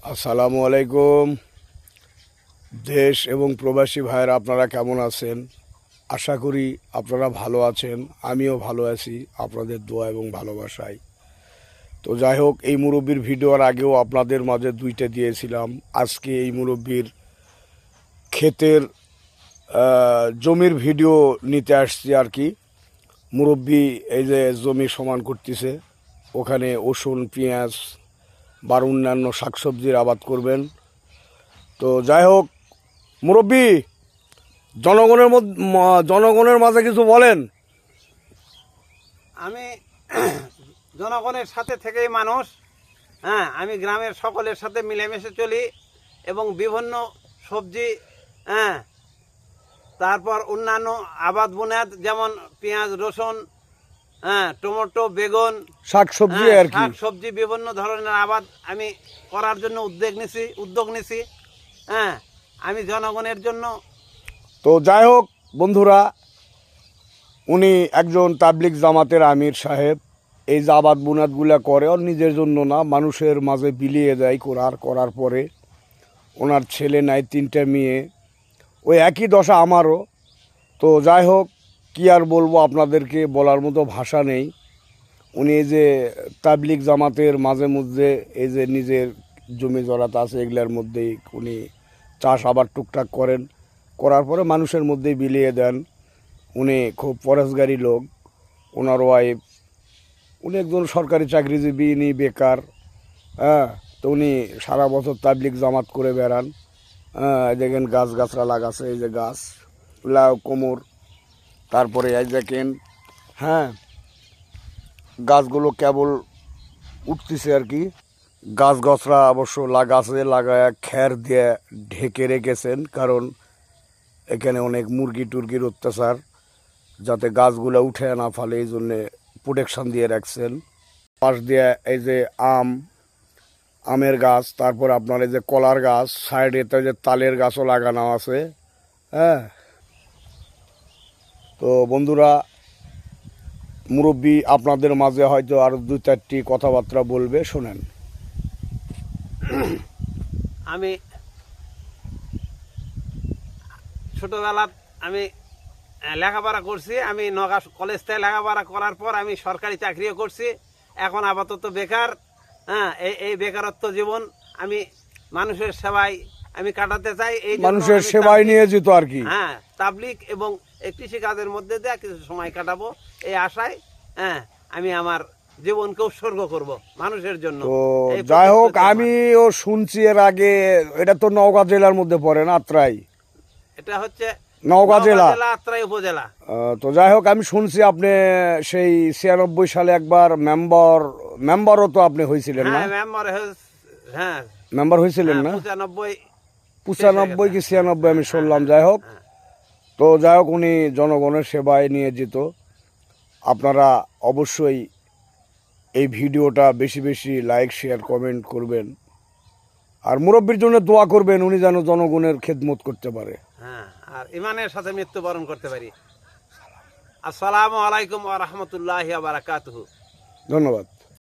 আসসালামু আলাইকুম। দেশ এবং প্রবাসী ভাইয়েরা আপনারা কেমন আছেন? আশা করি আপনারা ভালো আছেন। আমিও ভালো আছি আপনাদের দোয়া এবং ভালোবাসায়। তো যাই হোক, এই মুরব্বির ভিডিওর আগেও আপনাদের মাঝে দুইটা দিয়েছিলাম। আজকে এই মুরব্বির ক্ষেতের জমির ভিডিও নিতে আসছি আর কি। মুরব্বি এই যে জমি সমান করতেছে, ওখানে রসুন, পেঁয়াজ বা অন্যান্য শাকসবজির আবাদ করবেন। তো যাই হোক, মুরব্বি জনগণের মাঝে কিছু বলেন। আমি জনগণের সাথে থেকেই মানুষ। আমি গ্রামের সকলের সাথে মিলেমিশে চলি এবং বিভিন্ন সবজি, তারপর অন্যান্য আবাদ বুনাদ যেমন পেঁয়াজ, রসুন, টমেটো, বেগুন, শাকসবজি আর কি, সবজি বিভিন্ন ধরনের আবাদ আমি করার জন্য উদ্যোগ নিছি। আমি জনগণের জন্য। তো যাই হোক বন্ধুরা, উনি একজন তাবলিগ জামাতের আমির সাহেব। এই যে আবাদ বুনাদগুলা করে ওর নিজের জন্য না, মানুষের মাঝে বিলিয়ে দেয়। করার পরে ওনার ছেলে নাই, 3টে মেয়ে। ওই একই দশা আমারও। তো যাই হোক, কী আর বলবো, আপনাদেরকে বলার মতো ভাষা নেই। উনি এই যে তাবলিগ জামাতের মাঝে মধ্যে এই যে নিজের জমি জরাত আছে, এগুলার মধ্যেই উনি চাষ আবার টুকটাক করেন। করার পরে মানুষের মধ্যেই বিলিয়ে দেন। উনি খুব পরেশগারী লোক। ওনার ওয়াইফ, উনি একজন সরকারি চাকরিজীবী, ইনি বেকার। তো উনি সারা বছর তাবলিগ জামাত করে বেড়ান। দেখেন গাছরা লাগাছে, এই যে গাছ, লাউ, কোমর, তারপরে এই দেখেন, গাছগুলো কেবল উঠতেছে আর কি। গাছরা অবশ্য লাগায় খ্যার দিয়ে ঢেকে রেখেছেন, কারণ এখানে অনেক মুরগি টুরগির অত্যাচার, যাতে গাছগুলো উঠে না ফেলে, এই জন্যে প্রোটেকশান দিয়ে রাখছেন। পাশ দিয়ে এই যে আমের গাছ, তারপর আপনার এই যে কলার গাছ, সাইডে তো যে তালের গাছও লাগানো আছে। তো বন্ধুরা, মুরব্বি আপনাদের মাঝে হয়তো আরও 2-4টি কথাবার্তা বলবে, শোনেন। আমি ছোটবেলা আমি লেখাপড়া করছি। আমি নগা কলেজ থেকে লেখাপড়া করার পর আমি সরকারি চাকরিও করছি। এখন আপাতত বেকার। এই বেকারত্ব জীবন আমি মানুষের সেবায় আমি কাটাতে চাই। এই মানুষের সেবায় নিয়োজিত আর কি। তাবলিগ এবং এই কৃষিকাজের মধ্যে দিয়ে কিছু সময় কাটাবো এই আশায়। আমি আমার জীবনকে উৎসর্গ করব মানুষের জন্য। তো যাই হোক, আমিও শুনছি এর আগে, এটা তো নওগাঁ জেলার মধ্যে পড়ে না, আত্রাই? এটা হচ্ছে নওগাঁ জেলা, আত্রাই উপজেলা। তো যাই হোক, আমি শুনছি আপনি সেই 96 সালে একবার মেম্বারও তো আপনি হয়েছিলেন না? মেম্বার হয়েছিলেন না? 95 কি 96 আমি শুনলাম। যাই হোক, তো যাই হোক, উনি জনগণের সেবায় নিয়োজিত। আপনারা অবশ্যই এই ভিডিওটা বেশি বেশি লাইক, শেয়ার, কমেন্ট করবেন। আর মুরব্বির জন্য দোয়া করবেন, উনি যেন জনগণের খেদমত করতে পারে। আর ইমানের সাথে মৃত্যুবরণ করতে পারি। আসসালামু আলাইকুম ওয়া রাহমাতুল্লাহি ওয়া বারাকাতুহু। ধন্যবাদ।